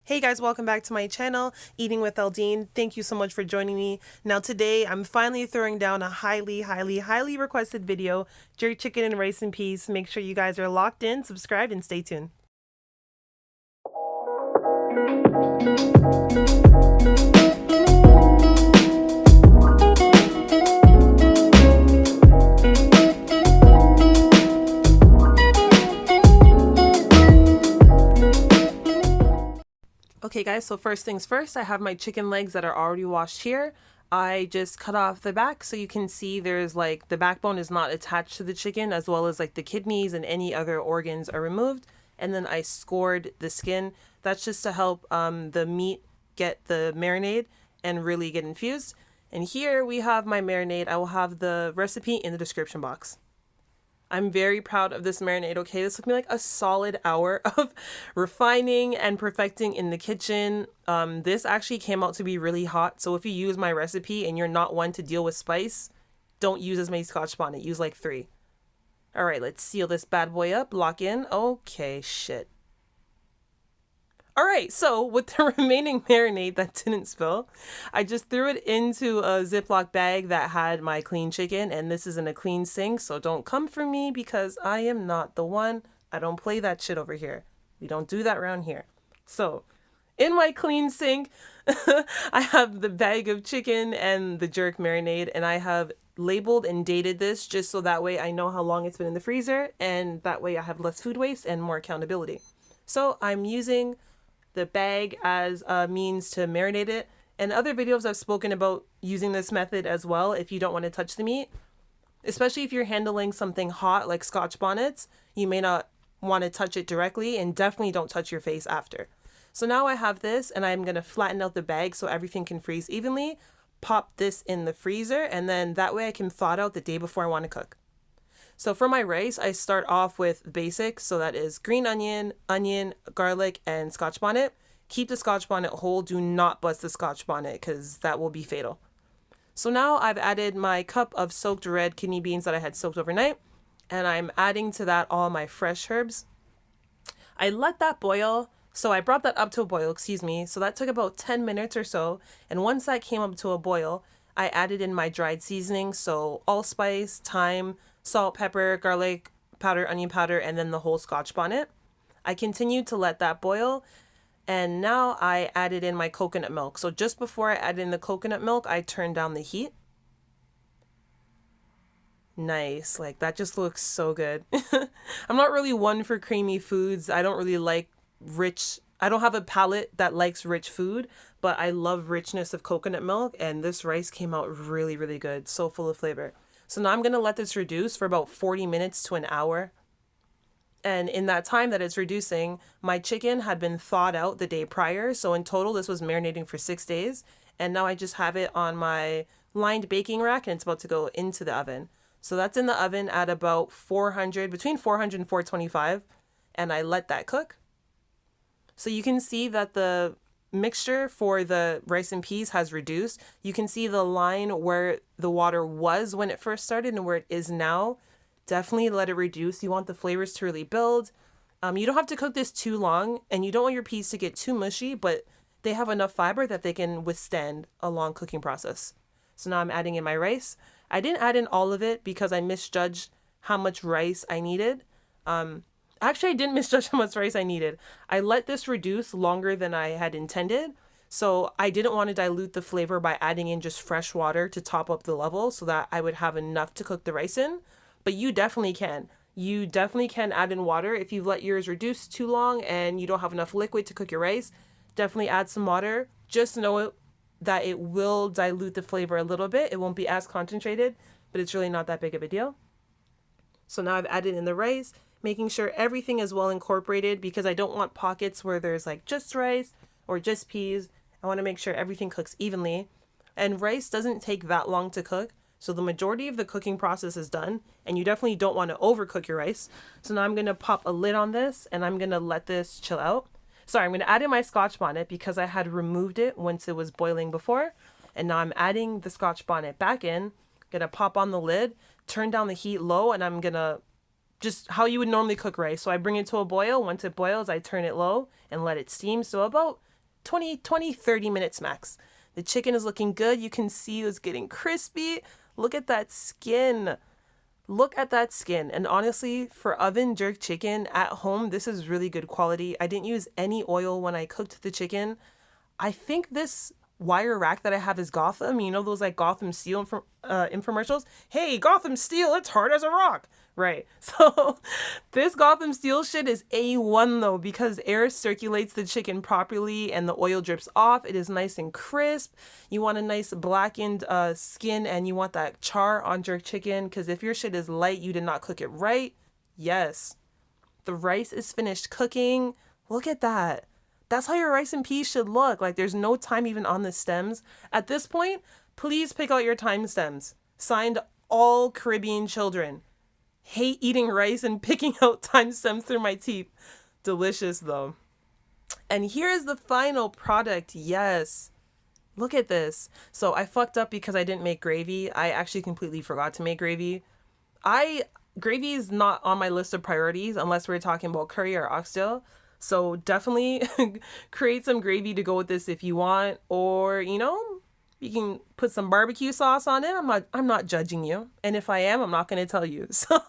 Hey guys, welcome back to my channel, Eating with Aldene. Thank you so much for joining me. Now today, I'm finally throwing down a highly requested video, jerk chicken and rice and peas. Make sure you guys are locked in, subscribe, and stay tuned. Okay guys, so first things first, I have my chicken legs that are already washed here. I just cut off the back so you can see there's like the backbone is not attached to the chicken, as well as like the kidneys and any other organs are removed. And then I scored the skin. That's just to help the meat get the marinade and really get infused. And here we have my marinade. I will have the recipe in the description box. I'm very proud of this marinade, okay? This took me like a solid hour of refining and perfecting in the kitchen. This actually came out to be really hot, so if you use my recipe and you're not one to deal with spice, don't use as many scotch bonnet. Use like 3. All right, let's seal this bad boy up, lock in. Okay, shit. All right, so with the remaining marinade that didn't spill, I just threw it into a Ziploc bag that had my clean chicken, and this is in a clean sink, so don't come for me because I am not the one. I don't play that shit over here. We don't do that around here. So in my clean sink, I have the bag of chicken and the jerk marinade, and I have labeled and dated this just so that way I know how long it's been in the freezer, and that way I have less food waste and more accountability. So I'm using the bag as a means to marinate it. In other videos I've spoken about using this method as well if you don't want to touch the meat. Especially if you're handling something hot like scotch bonnets, you may not want to touch it directly, and definitely don't touch your face after. So now I have this and I'm going to flatten out the bag so everything can freeze evenly. Pop this in the freezer, and then that way I can thaw it out the day before I want to cook. So for my rice, I start off with basics. So that is green onion, garlic, and scotch bonnet. Keep the scotch bonnet whole. Do not bust the scotch bonnet because that will be fatal. So now I've added my cup of soaked red kidney beans that I had soaked overnight. And I'm adding to that all my fresh herbs. I let that boil. So I brought that up to a boil, excuse me. So that took about 10 minutes or so. And once that came up to a boil, I added in my dried seasoning. So allspice, thyme, salt, pepper, garlic powder, onion powder, and then the whole scotch bonnet. I continued to let that boil, and now I added in my coconut milk. So just before I added in the coconut milk, I turned down the heat. Nice, like that just looks so good. I'm not really one for creamy foods. I don't really like I don't have a palate that likes rich food, but I love richness of coconut milk, and this rice came out really good, so full of flavor. So now I'm going to let this reduce for about 40 minutes to an hour. And in that time that it's reducing, my chicken had been thawed out the day prior. So in total, this was marinating for 6 days. And now I just have it on my lined baking rack, and it's about to go into the oven. So that's in the oven at about between 400 and 425. And I let that cook. So you can see that the mixture for the rice and peas has reduced. You can see the line where the water was when it first started and where it is now. Definitely let it reduce. You want the flavors to really build. You don't have to cook this too long, and you don't want your peas to get too mushy, but they have enough fiber that they can withstand a long cooking process. So now I'm adding in my rice. I didn't add in all of it because I misjudged how much rice I needed. Actually, I didn't misjudge how much rice I needed. I let this reduce longer than I had intended. So I didn't want to dilute the flavor by adding in just fresh water to top up the level so that I would have enough to cook the rice in. But you definitely can. You definitely can add in water. If you've let yours reduce too long and you don't have enough liquid to cook your rice, definitely add some water. Just know that it will dilute the flavor a little bit. It won't be as concentrated, but it's really not that big of a deal. So now I've added in the rice, making sure everything is well incorporated because I don't want pockets where there's like just rice or just peas. I want to make sure everything cooks evenly. And rice doesn't take that long to cook. So the majority of the cooking process is done, and you definitely don't want to overcook your rice. So now I'm going to pop a lid on this, and I'm going to let this chill out. Sorry, I'm going to add in my scotch bonnet because I had removed it once it was boiling before. And now I'm adding the scotch bonnet back in. Going to pop on the lid, turn down the heat low, and I'm going to just how you would normally cook rice. So I bring it to a boil. Once it boils, I turn it low and let it steam. So about 30 minutes max. The chicken is looking good. You can see it's getting crispy. Look at that skin. Look at that skin. And honestly, for oven jerk chicken at home, this is really good quality. I didn't use any oil when I cooked the chicken. I think this wire rack that I have is Gotham. You know those like Gotham Steel infomercials? Hey, Gotham Steel, it's hard as a rock. Right. So this Gotham Steel shit is A1 though, because air circulates the chicken properly and the oil drips off. It is nice and crisp. You want a nice blackened skin and you want that char on jerk chicken, because if your shit is light, you did not cook it right. Yes. The rice is finished cooking. Look at that. That's how your rice and peas should look. Like there's no time even on the stems. At this point, please pick out your time stems. Signed, all Caribbean children. Hate eating rice and picking out time stems through my teeth. Delicious though. And here's the final product. Yes. Look at this. So I fucked up because I didn't make gravy. I actually completely forgot to make gravy. Gravy is not on my list of priorities unless we're talking about curry or oxtail. So definitely create some gravy to go with this if you want, or you know, you can put some barbecue sauce on it. I'm not judging you. And if I am, I'm not going to tell you. So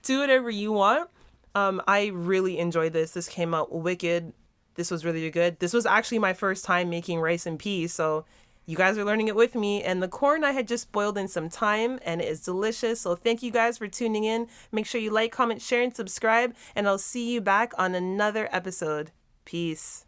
do whatever you want. I really enjoyed this. This came out wicked. This was really good. This was actually my first time making rice and peas. So you guys are learning it with me. And the corn I had just boiled in some thyme and it is delicious. So thank you guys for tuning in. Make sure you like, comment, share, and subscribe. And I'll see you back on another episode. Peace.